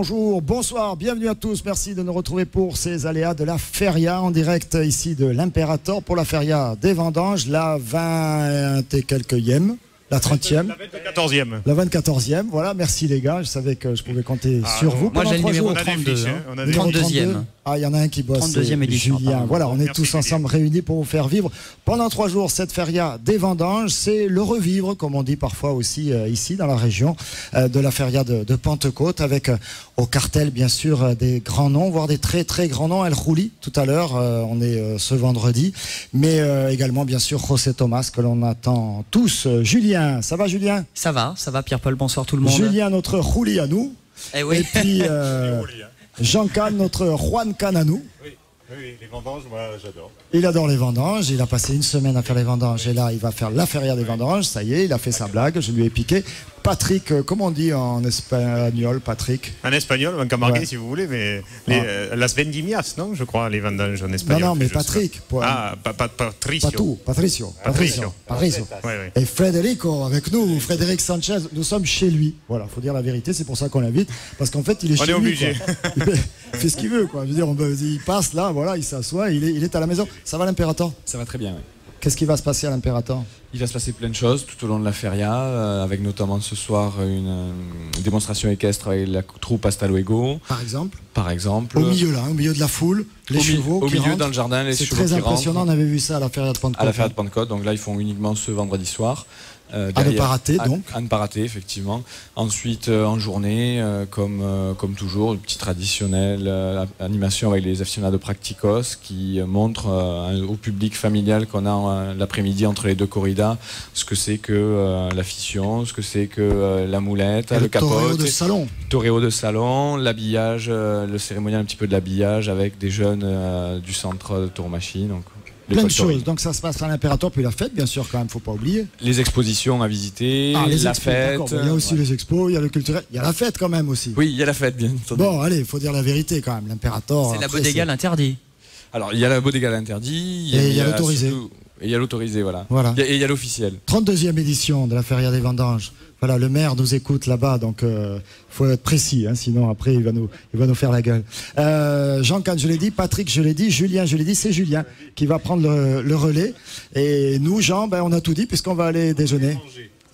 bonjour, bonsoir, bienvenue à tous. Merci de nous retrouver pour ces aléas de la Feria en direct ici de l'Imperator pour la Feria des Vendanges, la 20 et quelques-ième. La 30e. La 24e. La 24e, voilà, merci les gars, je savais que je pouvais compter sur vous. Moi j'ai le numéro 32.32. On a des 32e. Ah, il y en a un qui bosse, 32e édition, Julien. pardon. Voilà, on est Merci, tous ensemble réunis pour vous faire vivre pendant 3 jours cette feria des vendanges. C'est le revivre, comme on dit parfois aussi ici dans la région, de la feria de Pentecôte, avec au cartel bien sûr des grands noms, voire des très très grands noms. El Rouli tout à l'heure, on est ce vendredi, mais également bien sûr José Thomas que l'on attend tous. Julien, ça va Julien? Ça va Pierre-Paul, bonsoir tout le monde. Julien, notre Rouli à nous. Eh oui. Et puis Jean Can, notre Juan Can à nous. Oui, les vendanges, moi j'adore. Il adore les vendanges, il a passé une semaine à faire les vendanges et là il va faire la feria des vendanges, ça y est, il a fait sa blague, je lui ai piqué. Patrick, comment on dit en espagnol, Patrick? En espagnol, en camargue Ouais. si vous voulez, mais las vendimias, non, je crois, les vendanges en espagnol. Non, mais je sais Patrick. pas. Patricio. Patricio. Oui. Et Federico avec nous, Frédéric Sanchez, nous sommes chez lui. Voilà, faut dire la vérité, c'est pour ça qu'on l'invite, parce qu'en fait il est On chez est lui. obligé. Quoi. Il fait ce qu'il veut, quoi. Je veux dire, il passe là, voilà, il s'assoit, il est à la maison. Ça va l'Imperator? Ça va très bien, oui. Qu'est-ce qui va se passer à l'Imperator? Il va se passer plein de choses tout au long de la feria, avec notamment ce soir une démonstration équestre avec la troupe Hasta Luego. Par exemple? Par exemple. Au milieu là, au milieu de la foule, les chevaux au qui milieu rentrent. dans le jardin, les C'est chevaux très qui impressionnant, rentrent on avait vu ça à la feria de Pentecôte. à la feria de Pentecôte. Donc là, ils font uniquement ce vendredi soir. À ne pas rater, donc. À ne pas rater, effectivement. Ensuite, en journée, comme toujours, une petite traditionnelle animation avec les aficionados practicos qui montrent au public familial qu'on a l'après-midi entre les deux corridas ce que c'est que l'afition, ce que c'est que la moulette, le capote. Toréo de salon. Toréo de salon, l'habillage, le cérémonial un petit peu de l'habillage avec des jeunes du centre de Tourmachine. Donc, Plein de choses. Donc ça se passe à l'Imperator, puis la fête, bien sûr, quand même, faut pas oublier. les expositions à visiter, Les la expos, fête. d'accord. Il y a aussi les expos, il y a le culturel, il y a la fête quand même aussi. Oui, il y a la fête, bien entendu. Bon, allez, il faut dire la vérité quand même. L'Imperator. C'est la après, bodega l'interdit. Alors, il y a la bodega l'interdit. Et il y a l'autorisé. Et il y a l'autorisé, voilà. Voilà. Et il y a l'officiel. 32e édition de la Feria des Vendanges. Voilà, le maire nous écoute là-bas, donc faut être précis, hein, sinon après il va nous faire la gueule. Jean-Can, je l'ai dit, Patrick, je l'ai dit, Julien, je l'ai dit, c'est Julien qui va prendre le relais. Et nous, Jean, on a tout dit puisqu'on va aller déjeuner.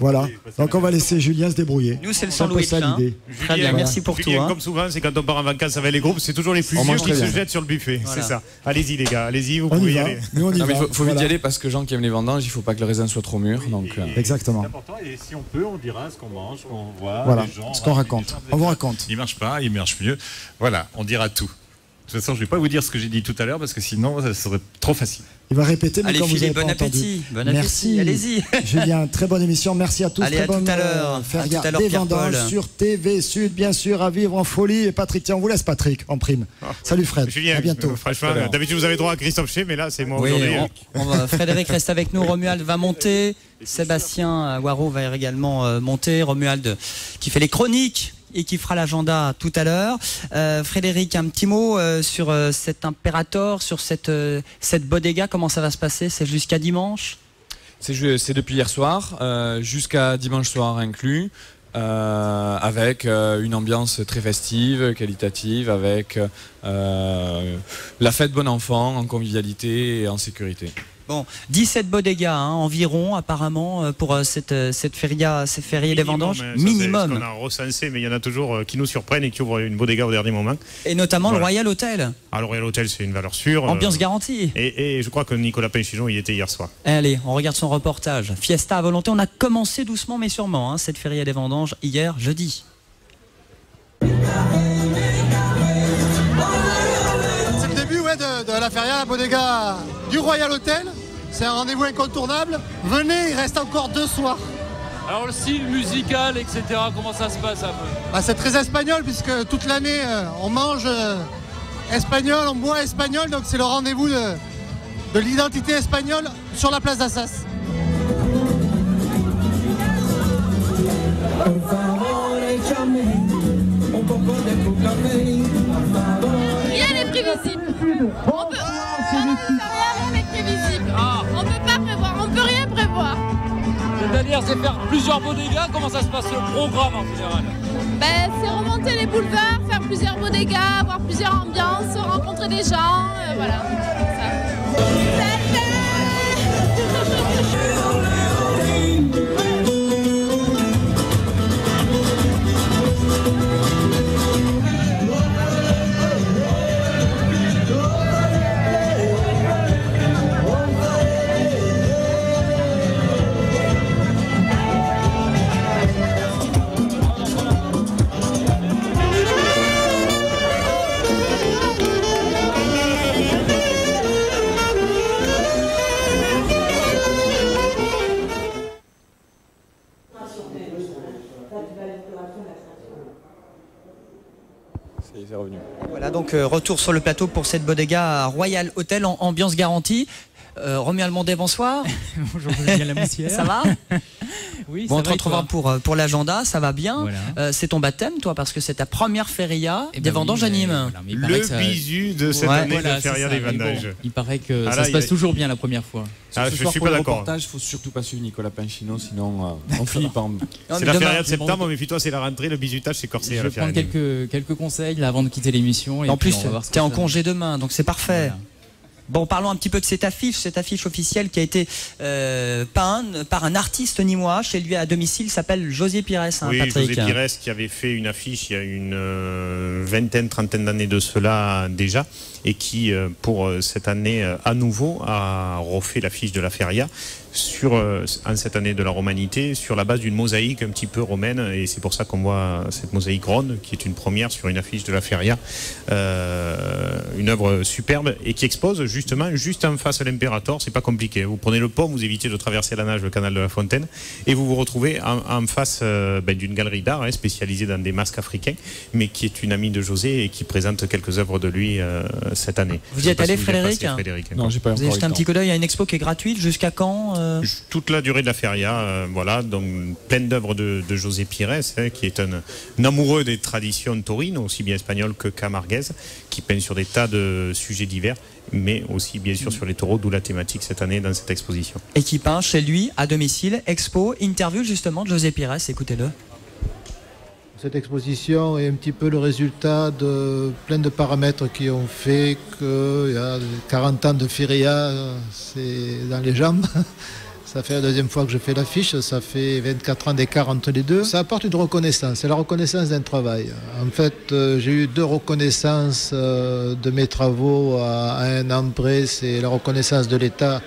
Voilà, donc on va laisser Julien se débrouiller. Nous c'est le C'est un peu sandwich. ça Hein. l'idée. Très bien, merci pour tout. Julien, Hein. comme souvent, c'est quand on part en vacances avec les groupes, c'est toujours les plus On vieux mange qui très se bien. jettent sur le buffet. Voilà. C'est ça. Allez-y les gars, allez-y, vous On pouvez y y va, aller. nous on y Non, mais va. il faut Voilà. vite y aller parce que Jean qui aime les vendanges, il ne faut pas que le raisin soit trop mûr. Donc, Exactement. C'est important et si on peut, on dira ce qu'on mange, ce qu'on voit. Voilà, les gens, ce qu'on raconte. On vous raconte. Il marche pas, il marche mieux. Voilà, on dira tout. De toute façon, je ne vais pas vous dire ce que j'ai dit tout à l'heure parce que sinon, ça serait trop facile. Il va répéter, mais Allez quand vous filez, avez bon pas appétit. entendu. Bon appétit, Merci. allez-y. Julien, très bonne émission. Merci à tous. Allez, très à tout bonne à l'heure. Feria À tout à l'heure, des Pierre-Paul. Vendanges sur TV Sud, bien sûr, à vivre en folie. Et Patrick, tiens, on vous laisse Patrick en prime. Salut Fred. Julien, à bientôt. franchement, d'habitude vous avez droit à Christophe Ché, mais là c'est moi Oui, aujourd'hui. Frédéric reste avec nous, Romuald va monter, Sébastien Waro va également monter, Romuald qui fait les chroniques et qui fera l'agenda tout à l'heure. Frédéric, un petit mot sur cet Imperator, sur cette bodega, comment ça va se passer? C'est jusqu'à dimanche? c'est depuis hier soir, jusqu'à dimanche soir inclus. Avec une ambiance très festive, qualitative, avec la fête bon enfant en convivialité et en sécurité. Bon, 17 bodegas environ apparemment pour cette feria, ces fériés des vendanges, minimum. On a recensé, mais il y en a toujours qui nous surprennent et qui ouvrent une bodega au dernier moment. Et notamment le Royal Hotel. Alors, le Royal Hotel, c'est une valeur sûre. Ambiance garantie. Et je crois que Nicolas Pinchijon y était hier soir. Allez, on regarde son reportage. Fiesta à volonté, on a commencé doucement mais sûrement cette feria des vendanges hier jeudi. C'est le début de la feria, la bodega du Royal Hotel. C'est un rendez-vous incontournable. Venez, il reste encore 2 soirs. Alors le style musical, etc., comment ça se passe un peu? C'est très espagnol puisque toute l'année on mange espagnol, on boit espagnol. Donc c'est le rendez-vous de l'identité espagnole sur la place d'Assas. Rien n'est prévisible. On peut rien n'est prévisible. On peut pas prévoir, on peut rien prévoir. C'est-à-dire, c'est faire plusieurs bodegas, comment ça se passe le programme en général? C'est remonter les boulevards, faire plusieurs bodegas, voir plusieurs ambiances, rencontrer des gens, voilà. C'est revenu. Voilà, donc retour sur le plateau pour cette bodega Royal Hotel en ambiance garantie. Romuald Almondet, bonsoir. Bonjour, Julien Lamoussière. Ça va? Oui, bon, ça on te va. retrouvera pour l'agenda, ça va bien. Voilà. C'est ton baptême, toi, parce que c'est ta première feria Eh ben des vendanges à Nîmes. Voilà, mais il paraît Le que ça- bisu de cette Ouais. année Voilà, de feria c'est des ça, mais bon, vendanges. il paraît que Ah ça là, se il y a- passe toujours bien la première fois. Ah, Ce je soir, suis pour pas le d'accord. reportage, il faut surtout pas suivre Nicolas Pinchino, sinon on finit par... Non, C'est mais la demain, feria de septembre, méfie-toi, c'est la rentrée, le bisutage c'est corsé Je à vais la feria. prendre quelques conseils là, avant de quitter l'émission. En plus, tu tu es en congé demain, donc c'est parfait. Voilà. Bon, parlons un petit peu de cette affiche officielle qui a été peinte par un artiste nîmois chez lui à domicile, s'appelle José Pires, hein, Oui, Patrick. José Pires qui avait fait une affiche il y a une vingtaine, trentaine d'années de cela déjà, et qui pour cette année à nouveau a refait l'affiche de la feria en cette année de la romanité sur la base d'une mosaïque un petit peu romaine, et c'est pour ça qu'on voit cette mosaïque ronde qui est une première sur une affiche de la feria, une œuvre superbe et qui expose justement juste en face à l'Imperator. C'est pas compliqué, vous prenez le pont, vous évitez de traverser la nage, le canal de la Fontaine, et vous vous retrouvez en face d'une galerie d'art spécialisée dans des masques africains, mais qui est une amie de José et qui présente quelques œuvres de lui cette année. Vous y êtes allé, Frédéric? Non, j'ai pas Vous avez encore jeté un eu le petit temps. coup d'œil à une expo qui est gratuite, jusqu'à quand Toute la durée de la feria, voilà, donc pleine d'œuvres de José Pires, qui est un amoureux des traditions taurines, aussi bien espagnoles que camarguaises, qui peint sur des tas de sujets divers, mais aussi bien sûr sur les taureaux, d'où la thématique cette année dans cette exposition. Et qui peint chez lui, à domicile, expo, interview justement de José Pires, écoutez-le. Cette exposition est un petit peu le résultat de plein de paramètres qui ont fait qu'il y a 40 ans de feria, c'est dans les jambes. Ça fait la deuxième fois que je fais l'affiche, ça fait 24 ans d'écart entre les deux. Ça apporte une reconnaissance, c'est la reconnaissance d'un travail. En fait, j'ai eu 2 reconnaissances de mes travaux à un an près. C'est la reconnaissance de l'État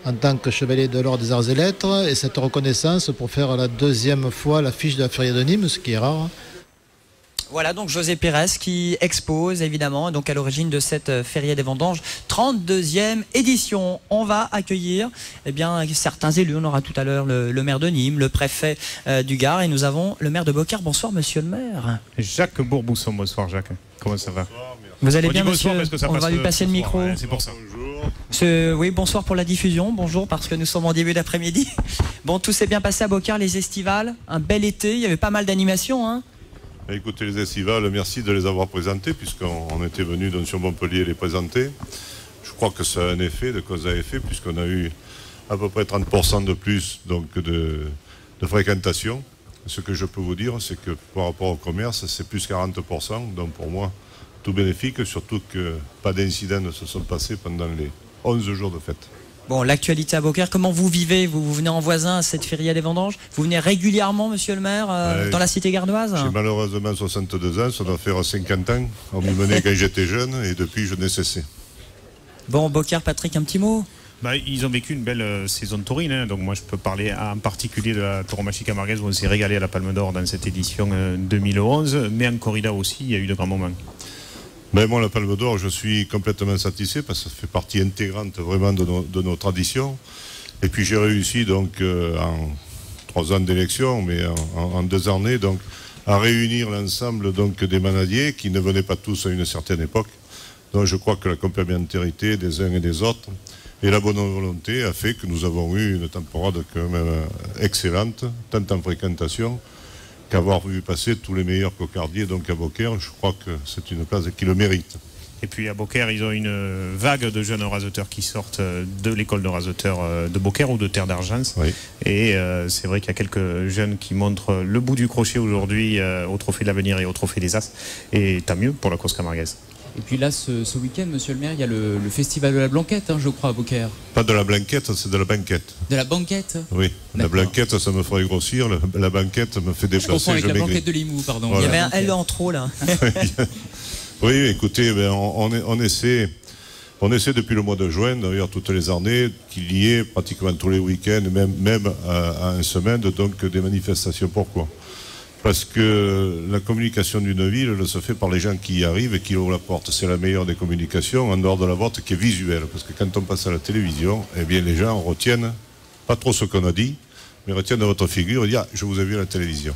en tant que chevalier de l'Ordre des Arts et Lettres, et cette reconnaissance pour faire la deuxième fois l'affiche de la feria de Nîmes, ce qui est rare. Voilà donc José Pires qui expose évidemment, donc à l'origine de cette feria des vendanges, 32e édition. On va accueillir certains élus. On aura tout à l'heure le maire de Nîmes, le préfet du Gard, et nous avons le maire de Beaucaire. Bonsoir monsieur le maire. Jacques Bourbousson, bonsoir Jacques. Comment ça va? Vous allez On bien dit bonsoir monsieur? parce que ça On passe va lui passer le ce micro. soir, ouais, c'est pour ça. Oui, bonsoir pour la diffusion. Bonjour parce que nous sommes en début d'après-midi. Bon, tout s'est bien passé à Beaucaire, les estivales, un bel été, il y avait pas mal d'animations, hein. Écoutez, les estivales, merci de les avoir présentés, puisqu'on était venu donc sur Montpellier les présenter. Je crois que ça a un effet de cause à effet, puisqu'on a eu à peu près 30% de plus donc, de fréquentation. Ce que je peux vous dire, c'est que par rapport au commerce, c'est plus 40%. Donc pour moi, tout bénéfique, surtout que pas d'incidents ne se sont passés pendant les 11 jours de fête. Bon, l'actualité à Beaucaire, comment vous vivez? Vous venez en voisin à cette feria des vendanges? Vous venez régulièrement, monsieur le maire, dans la cité gardoise? J'ai malheureusement 62 ans, ça doit faire 50 ans. On m'y menait quand j'étais jeune et depuis je n'ai cessé. Bon, Beaucaire, Patrick, un petit mot? Ils ont vécu une belle saison taurine, hein. Donc moi je peux parler en particulier de la tauromachie camarguaise où on s'est régalé à la Palme d'Or dans cette édition 2011, mais en corrida aussi, il y a eu de grands moments. Ben moi, la Palme d'Or, je suis complètement satisfait parce que ça fait partie intégrante vraiment de nos traditions. Et puis j'ai réussi donc en 3 ans d'élection, mais en 2 années, donc à réunir l'ensemble donc des manadiers qui ne venaient pas tous à une certaine époque. Donc je crois que la complémentarité des uns et des autres et la bonne volonté a fait que nous avons eu une temporade quand même excellente, tant en fréquentation qu'avoir vu passer tous les meilleurs cocardiers donc à Beaucaire. Je crois que c'est une place qui le mérite. Et puis à Beaucaire, ils ont une vague de jeunes rasoteurs qui sortent de l'école de rasoteurs de Beaucaire ou de Terre d'Argence. Oui. Et c'est vrai qu'il y a quelques jeunes qui montrent le bout du crochet aujourd'hui au Trophée de l'Avenir et au Trophée des As. Et tant mieux pour la course camarguaise. Et puis là, ce week-end, monsieur le maire, il y a le festival de la Blanquette, je crois, à Beaucaire. Pas de la blanquette, c'est de la banquette. De la banquette? Oui, la blanquette, ça me ferait grossir, la banquette me fait déplacer. Je confonds avec la blanquette de Limoux, pardon. Voilà. Il y avait un L en trop là. Oui, écoutez, on essaie depuis le mois de juin, d'ailleurs toutes les années, qu'il y ait pratiquement tous les week-ends, même à une semaine, donc des manifestations. Pourquoi ? Parce que la communication d'une ville, elle se fait par les gens qui y arrivent et qui ouvrent la porte. C'est la meilleure des communications, en dehors de la porte, qui est visuelle. Parce que quand on passe à la télévision, eh bien les gens retiennent, pas trop ce qu'on a dit, mais retiennent votre figure et disent « Ah, je vous ai vu à la télévision ».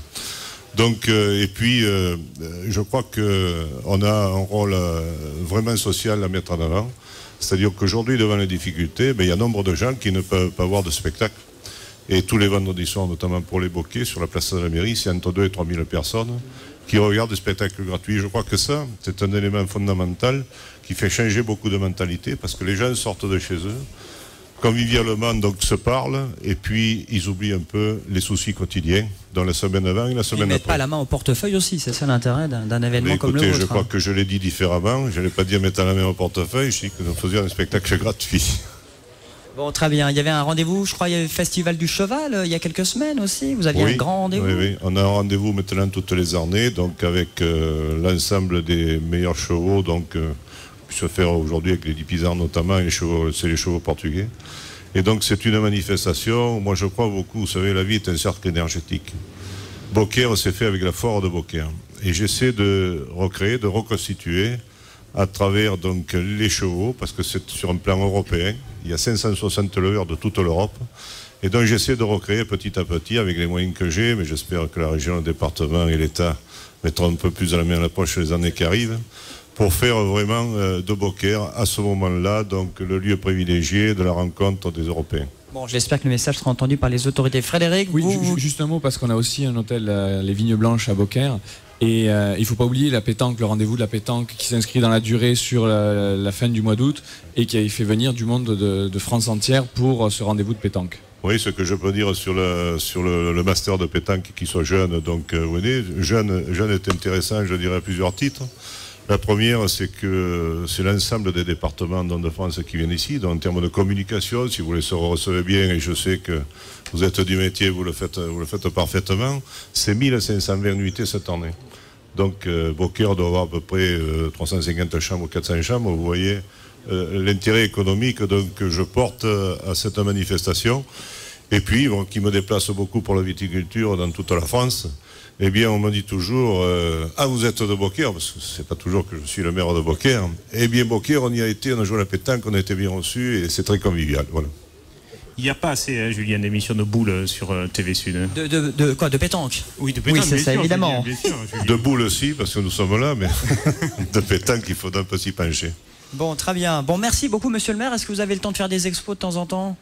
Donc, et puis, je crois qu'on a un rôle vraiment social à mettre en avant. C'est-à-dire qu'aujourd'hui, devant les difficultés, il y a nombre de gens qui ne peuvent pas voir de spectacle. Et tous les vendredis soirs, notamment pour les bokeh, sur la place de la mairie, c'est entre 2 et 3 000 personnes qui regardent des spectacles gratuits. Je crois que ça, c'est un élément fondamental qui fait changer beaucoup de mentalités parce que les gens sortent de chez eux, convivialement donc se parlent et puis ils oublient un peu les soucis quotidiens dans la semaine avant et la semaine après. Ils mettent pas la main au portefeuille aussi, c'est ça l'intérêt d'un événement comme le vôtre. Je crois que je l'ai dit différemment, je n'ai pas dit mettre la main au portefeuille, je dis que nous faisions un spectacle gratuit. Bon, très bien. Il y avait un rendez-vous, je crois, il y avait le Festival du Cheval il y a quelques semaines aussi. Vous aviez un grand rendez-vous. Oui, on a un rendez-vous maintenant toutes les années, donc avec l'ensemble des meilleurs chevaux, donc qui se fait aujourd'hui avec les 10 pisards notamment, et c'est les chevaux portugais. Et donc c'est une manifestation, moi je crois beaucoup, vous savez, la vie est un cercle énergétique. Beaucaire s'est fait avec la foire de Beaucaire. Et j'essaie de recréer, de reconstituer à travers donc les chevaux, parce que c'est sur un plan européen. Il y a 560 leveurs de toute l'Europe. Et donc j'essaie de recréer petit à petit avec les moyens que j'ai, mais j'espère que la région, le département et l'État mettront un peu plus à la main à la poche les années qui arrivent, pour faire vraiment de Beaucaire, à ce moment-là, donc le lieu privilégié de la rencontre des Européens. Bon, j'espère que le message sera entendu par les autorités. Frédéric, oui, juste un mot, parce qu'on a aussi un hôtel, les Vignes Blanches à Beaucaire. Et il ne faut pas oublier la pétanque, le rendez-vous de la pétanque qui s'inscrit dans la durée sur la fin du mois d'août et qui a fait venir du monde de France entière pour ce rendez-vous de pétanque. Oui, ce que je peux dire sur le master de pétanque, qui soit jeune, donc venez. Jeune est intéressant, je dirais, à plusieurs titres. La première, c'est que c'est l'ensemble des départements de France qui viennent ici. Donc, en termes de communication, si vous les recevez bien, et je sais que vous êtes du métier, vous le faites parfaitement, c'est 1520 nuitées cette année. Donc, Beaucaire doit avoir à peu près 350 chambres ou 400 chambres. Vous voyez l'intérêt économique donc, que je porte à cette manifestation. Et puis, qui me déplace beaucoup pour la viticulture dans toute la France. Eh bien, on me dit toujours ah, vous êtes de Beaucaire, parce que c'est pas toujours que je suis le maire de Beaucaire. Eh bien, Beaucaire, on y a été, on a joué à la pétanque, on a été bien reçus et c'est très convivial. Voilà. Il n'y a pas assez, Julien, d'émissions de boules sur TV Sud. De quoi? De pétanque? Oui, de pétanque. Oui, c'est ça, évidemment. Bien sûr, de boules aussi, parce que nous sommes là, mais de pétanque, il faudra un peu s'y pencher. Bon, très bien. Bon, merci beaucoup, monsieur le maire. Est-ce que vous avez le temps de faire des expos de temps en temps?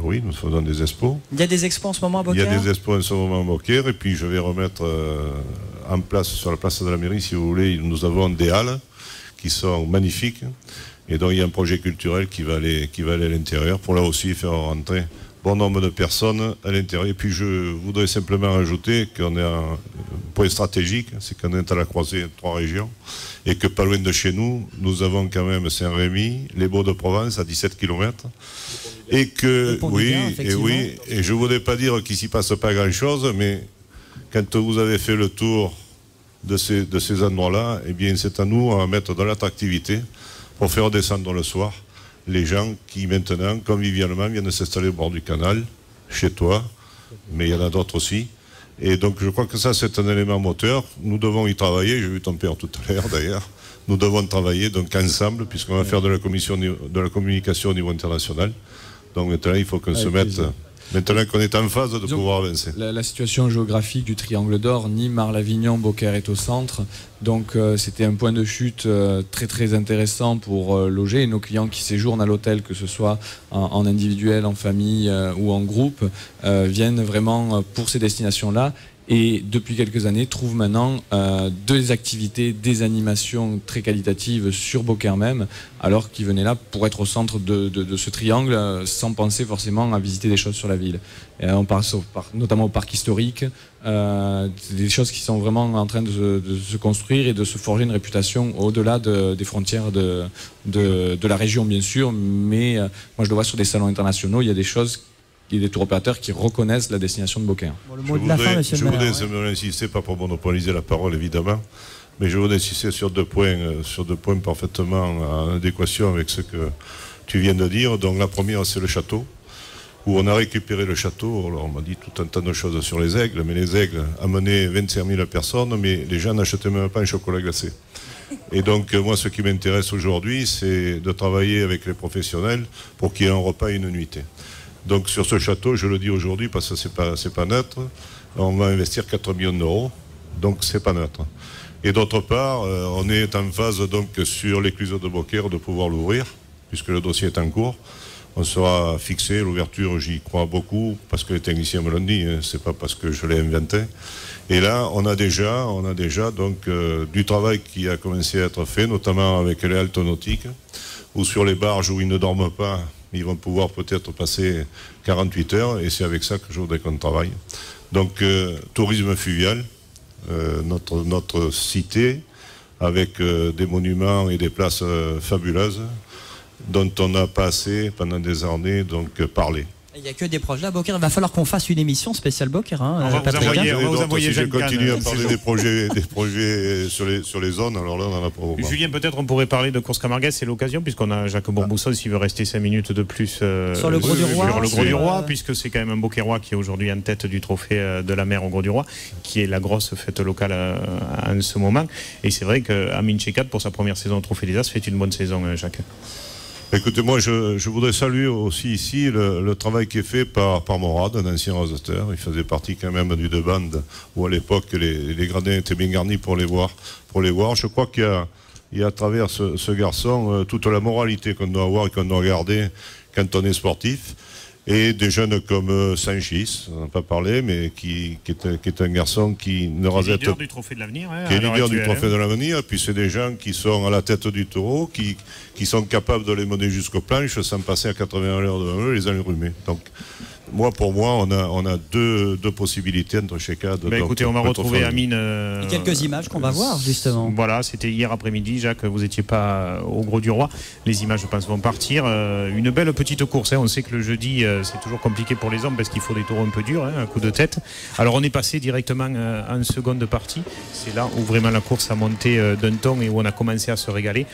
Oui, nous faisons des expos. Il y a des expos en ce moment à Beaucaire? Il y a des expos en ce moment à Beaucaire, et puis je vais remettre en place, sur la place de la mairie, si vous voulez, nous avons des halles qui sont magnifiques, et donc il y a un projet culturel qui va aller à l'intérieur, pour là aussi faire rentrer bon nombre de personnes à l'intérieur. Et puis je voudrais simplement rajouter qu'on est un point stratégique, c'est qu'on est à la croisée de 3 régions, et que pas loin de chez nous, nous avons quand même Saint-Rémy, les Baux-de-Provence à 17 km, et que, et je ne voudrais pas dire qu'il ne s'y passe pas grand-chose, mais quand vous avez fait le tour de ces endroits-là, eh bien c'est à nous à mettre de l'attractivité pour faire descendre le soir les gens qui maintenant, convivialement, viennent s'installer au bord du canal, chez toi, mais il y en a d'autres aussi. Et donc je crois que ça c'est un élément moteur. Nous devons y travailler, j'ai vu ton père tout à l'heure d'ailleurs. Nous devons travailler donc ensemble, puisqu'on va faire de la communication au niveau international. Donc maintenant il faut qu'on se mette... Maintenant qu'on est en phase de pouvoir avancer. La situation géographique du Triangle d'Or, Nîmes, Marle-Avignon, Beaucaire est au centre. Donc c'était un point de chute très très intéressant pour loger. Et nos clients qui séjournent à l'hôtel, que ce soit en individuel, en famille ou en groupe, viennent vraiment pour ces destinations-là. et depuis quelques années trouve maintenant des activités, des animations très qualitatives sur Beaucaire même, alors qu'ils venaient là pour être au centre de ce triangle sans penser forcément à visiter des choses sur la ville. Et on pense notamment au parc historique, des choses qui sont vraiment en train de se construire et de se forger une réputation au-delà des frontières de la région bien sûr, mais moi je le vois sur des salons internationaux, il y a des choses, il y a des tour opérateurs qui reconnaissent la destination de Beaucaire. Bon, le mot de la fin, monsieur le maire. Je voudrais insister, pas pour monopoliser la parole évidemment, mais je voudrais insister sur deux points parfaitement en adéquation avec ce que tu viens de dire. Donc la première, c'est le château, où on a récupéré le château. Alors on m'a dit tout un tas de choses sur les aigles, mais les aigles amenaient 25 000 personnes, mais les gens n'achetaient même pas un chocolat glacé. Et donc moi, ce qui m'intéresse aujourd'hui, c'est de travailler avec les professionnels pour qu'il y ait un repas et une nuitée. Donc sur ce château, je le dis aujourd'hui parce que c'est pas neutre, on va investir 4 millions d'euros, donc c'est pas neutre. Et d'autre part, on est en phase donc sur l'écluseau de Beaucaire de pouvoir l'ouvrir, puisque le dossier est en cours. On sera fixé, l'ouverture j'y crois beaucoup, parce que les techniciens me l'ont dit, hein, c'est pas parce que je l'ai inventé. Et là, on a déjà donc du travail qui a commencé à être fait, notamment avec les haltes nautiques, ou sur les barges où ils ne dorment pas, ils vont pouvoir peut-être passer 48 heures, et c'est avec ça que je voudrais qu'on travaille. Donc, tourisme fluvial, notre cité, avec des monuments et des places fabuleuses, dont on n'a pas assez, pendant des années, donc parlé. Il n'y a que des projets à Beaucaire. Il va falloir qu'on fasse une émission spéciale Beaucaire. On va vous envoyer si je continue à parler des projets sur les zones, alors là, on en a pas beaucoup. Julien, peut-être on pourrait parler de course Camarguais, c'est l'occasion, puisqu'on a Jacques Bourbousson, s'il veut rester 5 minutes de plus sur le Gros du Roi. Sur le Gros du Roi, puisque c'est quand même un Beaucairois qui est aujourd'hui en tête du trophée de la mer au Gros du Roi, qui est la grosse fête locale en ce moment. Et c'est vrai qu'Amine Chekat, pour sa première saison au Trophée des As, fait une bonne saison, Jacques. Écoutez, moi, je voudrais saluer aussi ici le travail qui est fait par Morad, un ancien roseteur. Il faisait partie quand même du deux bandes où à l'époque les gradins étaient bien garnis pour les voir. Je crois qu'il y a à travers ce garçon toute la moralité qu'on doit avoir et qu'on doit garder quand on est sportif. Et des jeunes comme Sanchis, on n'a pas parlé, mais qui est un garçon qui ne rasette... Qui est leader du Trophée de l'Avenir. Qui est leader du Trophée de l'Avenir. Puis c'est des gens qui sont à la tête du taureau, qui sont capables de les mener jusqu'aux planches sans passer à 80 à l'heure devant eux, les enrhumer. Donc, pour moi, on a deux possibilités entre Chekat. Écoutez, on va retrouver Amine. Et quelques images qu'on va voir, justement. Voilà, c'était hier après-midi, Jacques, vous n'étiez pas au Gros du Roi. Les images, je pense, vont partir. Une belle petite course. On sait que le jeudi, c'est toujours compliqué pour les hommes parce qu'il faut des taureaux un peu durs, un coup de tête. Alors, on est passé directement en seconde partie. C'est là où vraiment la course a monté d'un ton et où on a commencé à se régaler.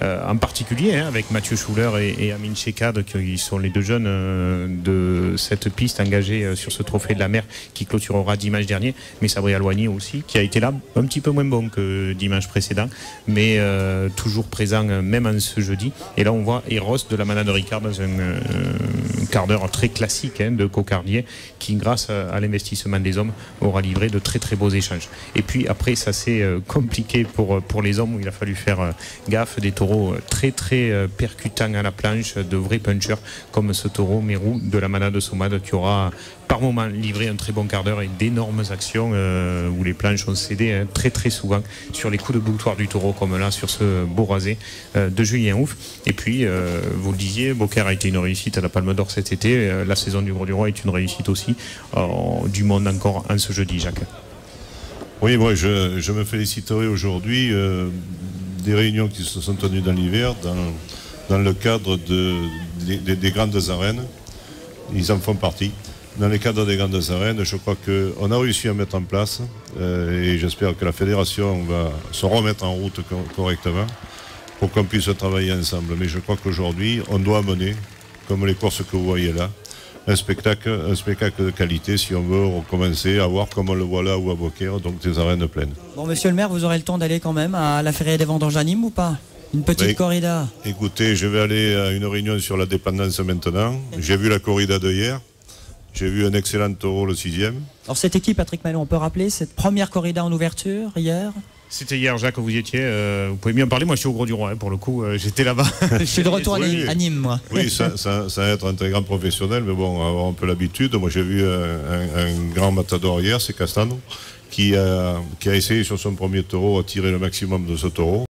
En particulier avec Mathieu Schuller et Amine Chekat, qui sont les deux jeunes de cette piste engagée sur ce trophée de la mer qui clôturera dimanche dernier, mais Sabri Alouani aussi, qui a été là un petit peu moins bon que dimanche précédent, mais toujours présent même en ce jeudi. Et là on voit Eros de la Manade Ricard dans un quart d'heure très classique de cocardier qui, grâce à l'investissement des hommes, aura livré de très très beaux échanges. Et puis après ça s'est compliqué pour les hommes, où il a fallu faire gaffe, des taureaux très très percutants à la planche, de vrais punchers comme ce taureau Mérou de la Manade Sommade, qui aura par moment livré un très bon quart d'heure et d'énormes actions où les planches ont cédé très très souvent sur les coups de boutoir du taureau, comme là sur ce beau rasé de Julien Ouf. Et puis vous le disiez, Beaucaire a été une réussite à la Palme d'Or cet été, la saison du Gros du Roi est une réussite aussi, du monde encore en ce jeudi, Jacques. Oui, moi je me féliciterai aujourd'hui des réunions qui se sont tenues dans l'hiver dans le cadre des grandes arènes. Ils en font partie. Dans le cadre des grandes arènes, je crois qu'on a réussi à mettre en place et j'espère que la fédération va se remettre en route correctement pour qu'on puisse travailler ensemble. Mais je crois qu'aujourd'hui, on doit mener, comme les courses que vous voyez là, un spectacle de qualité si on veut recommencer à voir comme on le voit là ou à Beaucaire, donc des arènes pleines. Bon, monsieur le maire, vous aurez le temps d'aller quand même à la Feria des Vendanges à Nîmes ou pas? Une petite corrida? Écoutez, je vais aller à une réunion sur la dépendance maintenant. J'ai vu la corrida de hier. J'ai vu un excellent taureau, le 6e. Alors c'était qui, Patrick Malon? On peut rappeler cette première corrida en ouverture hier? C'était hier, Jacques, que vous y étiez. Vous pouvez mieux en parler. Moi, je suis au Gros du Roi, pour le coup. J'étais là-bas. Je suis de retour Oui. à Nîmes, moi. Oui, ça va être un très grand professionnel, mais bon, on va avoir un peu l'habitude. Moi, j'ai vu un grand matador hier, c'est Castano, qui a essayé sur son premier taureau à tirer le maximum de ce taureau.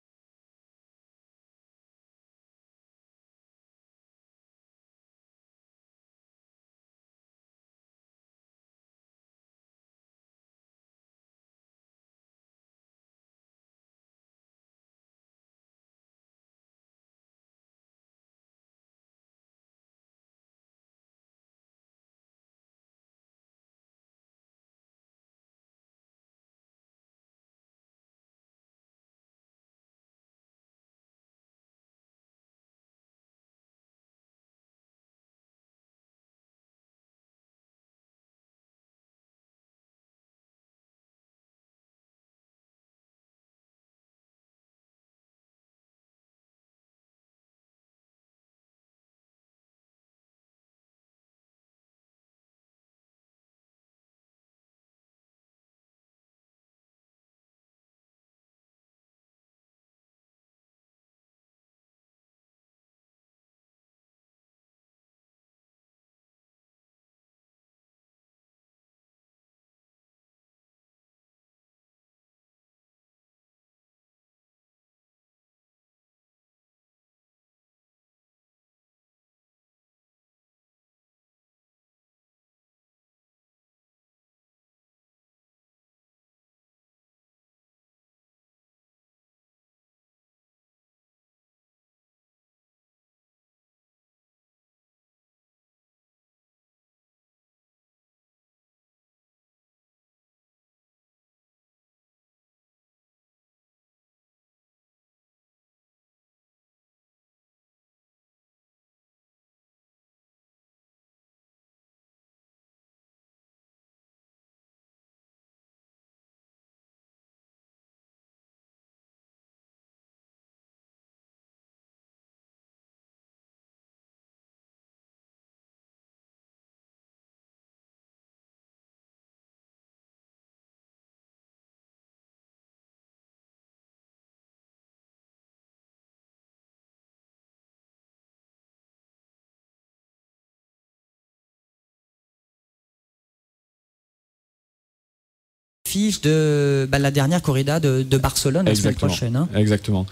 De la dernière corrida de Barcelone la semaine prochaine. Hein. Exactement.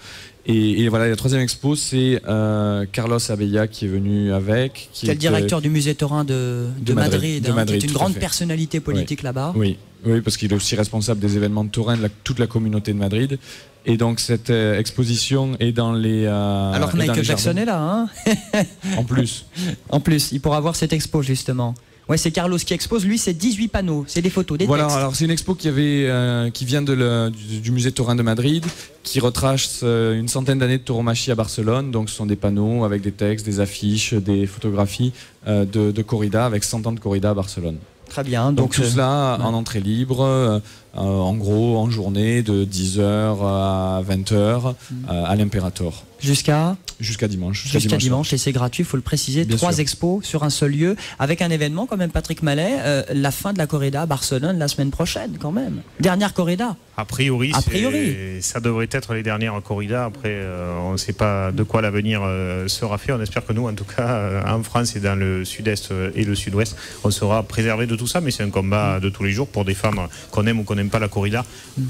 Et voilà, la troisième expo, c'est Carlos Abella qui est venu avec. Qui est le directeur du musée taurin de Madrid, qui est une grande personnalité politique là-bas. Oui, parce qu'il est aussi responsable des événements de Taurin de toute la communauté de Madrid. Et donc cette exposition est dans les... alors que Michael Jackson est là. Hein. En plus. En plus, il pourra voir cette expo justement. Ouais, c'est Carlos qui expose. Lui, c'est 18 panneaux, c'est des photos, des textes. Voilà, alors c'est une expo qui vient du musée taurin de Madrid, qui retrace une centaine d'années de tauromachie à Barcelone. Donc ce sont des panneaux avec des textes, des affiches, des photographies de corrida, avec 100 ans de corrida à Barcelone. Très bien. Donc tout cela en entrée libre, en gros en journée de 10h à 20h à l'Imperator. Jusqu'à dimanche. Jusqu'à dimanche, et c'est gratuit, il faut le préciser. Bien 3 sûr. Expos sur un seul lieu, avec un événement quand même, Patrick Mallet, la fin de la corrida à Barcelone la semaine prochaine quand même. Dernière corrida. A priori. Ça devrait être les dernières corridas. Après, on ne sait pas de quoi l'avenir sera fait. On espère que nous, en tout cas, en France et dans le sud-est et le sud-ouest, on sera préservé de tout ça. Mais c'est un combat de tous les jours pour des femmes qu'on aime ou qu'on n'aime pas la corrida.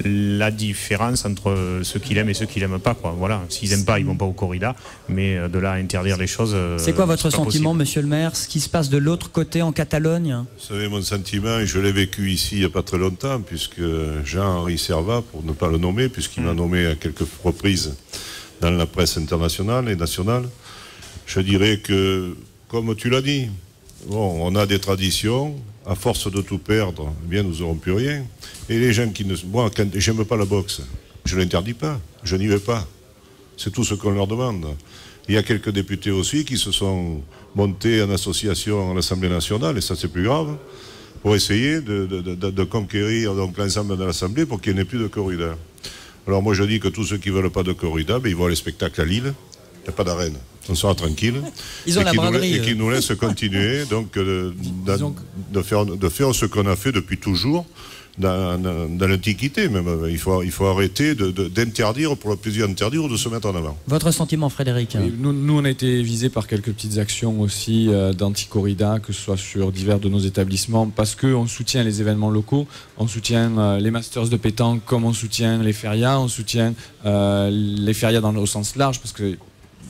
La différence entre ceux qui l'aiment et ceux qui l'aiment pas, quoi. Voilà. S'ils n'aiment pas, ils vont pas aux corridas. Mais de là à interdire les choses. C'est quoi votre sentiment, monsieur le maire, ce qui se passe de l'autre côté en Catalogne? Vous savez, mon sentiment, je l'ai vécu ici il n'y a pas très longtemps, puisque Jean-Henri Servat, pour ne pas le nommer, puisqu'il m'a nommé à quelques reprises dans la presse internationale et nationale, je dirais que, comme tu l'as dit, bon, on a des traditions, à force de tout perdre, eh bien, nous n'aurons plus rien. Et les gens qui ne... Moi, quand j'aime pas la boxe, je ne l'interdis pas, je n'y vais pas. C'est tout ce qu'on leur demande. Il y a quelques députés aussi qui se sont montés en association à l'Assemblée nationale, et ça c'est plus grave, pour essayer de conquérir donc l'ensemble de l'Assemblée pour qu'il n'y ait plus de corrida. Alors moi je dis que tous ceux qui ne veulent pas de corrida, ils vont à les spectacles à Lille, Il n'y a pas d'arène. On sera tranquille. Ils ont la braderie. Et qui nous laisse continuer donc, de faire ce qu'on a fait depuis toujours. Dans l'Antiquité même. Il faut arrêter d'interdire pour le plaisir d'interdire ou de se mettre en avant. Votre sentiment, Frédéric? Nous, on a été visés par quelques petites actions aussi d'anti-corrida, que ce soit sur divers de nos établissements, parce qu'on soutient les événements locaux, on soutient les Masters de pétanque, comme on soutient les férias, on soutient les férias au sens large, parce que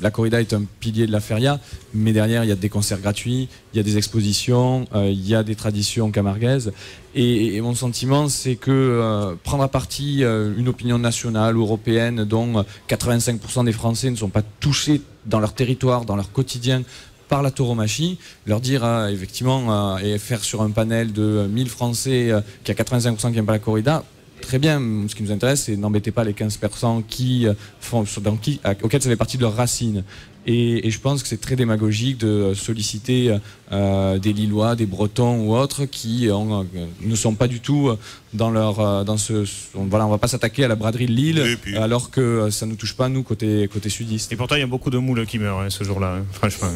la corrida est un pilier de la feria, mais derrière, il y a des concerts gratuits, il y a des expositions, il y a des traditions camarguaises. Et mon sentiment, c'est que prendre à partie une opinion nationale ou européenne dont 85% des Français ne sont pas touchés dans leur territoire, dans leur quotidien, par la tauromachie, leur dire effectivement, et faire sur un panel de 1000 Français qui a 85% qui n'aiment pas la corrida, très bien. Ce qui nous intéresse, c'est n'embêtez pas les 15% auxquels ça fait partie de leurs racines. Et je pense que c'est très démagogique de solliciter des Lillois, des Bretons ou autres qui ne sont pas du tout dans on va pas s'attaquer à la braderie de Lille alors que ça ne nous touche pas nous côté sudiste. Et pourtant il y a beaucoup de moules qui meurent ce jour-là, franchement.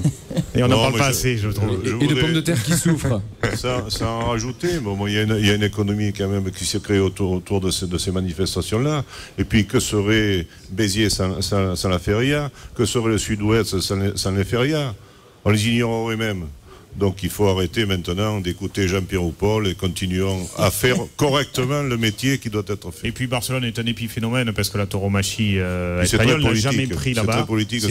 Et on n'en parle pas assez, je trouve. Et de pommes de terre qui souffrent. Ça en rajouter. Bon, il y a une économie quand même qui s'est créée autour de ces manifestations-là. Et puis que serait Béziers sans la feria? Que serait le Sud-Ouest sans les ferias? On les ignorerait même. Donc il faut arrêter maintenant d'écouter Jean-Pierre ou Paul et continuons à faire correctement le métier qui doit être fait. Et puis Barcelone est un épiphénomène parce que la tauromachie espagnole n'a jamais pris là-bas. C'est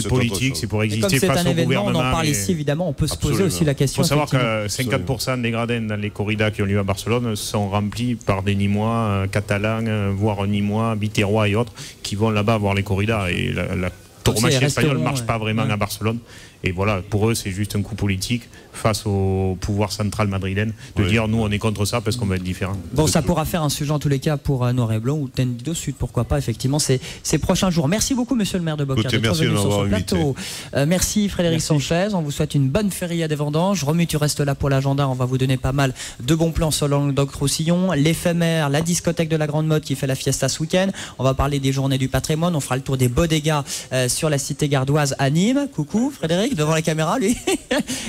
politique, c'est pour exister face au gouvernement. On en parle ici évidemment, on peut se poser aussi la question. Il faut savoir que 50% des gradins dans les corridas qui ont lieu à Barcelone sont remplis par des Nîmois, Catalans, voire Nîmois, Biterrois et autres qui vont là-bas voir les corridas. Et la tauromachie espagnole ne marche pas vraiment à Barcelone. Et voilà, pour eux, c'est juste un coup politique face au pouvoir central madrilène de dire nous, on est contre ça parce qu'on va être différent. Bon, ça pourra faire un sujet en tous les cas pour Noir et Blanc ou Tendido Sud, pourquoi pas, effectivement, ces prochains jours. Merci beaucoup, monsieur le maire de Beaucaire, d'être venu sur ce plateau. Merci, Frédéric Sanchez. On vous souhaite une bonne feria des vendanges. Romu, tu restes là pour l'agenda. On va vous donner pas mal de bons plans sur le Languedoc-Roussillon, l'éphémère, la discothèque de la Grande Motte qui fait la fiesta ce week-end. On va parler des journées du patrimoine. On fera le tour des bodegas sur la cité gardoise à Nîmes. Coucou, Frédéric, devant la caméra, lui.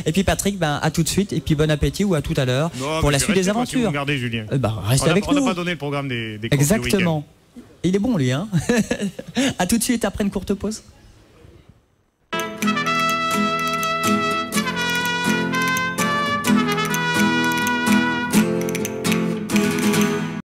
Et puis Patrick, à tout de suite. Et puis bon appétit ou à tout à l'heure pour la suite des aventures. Si vous regardez, Julien. Restez avec nous. On n'a pas donné le programme des Exactement. Il est bon, lui. À tout de suite après une courte pause.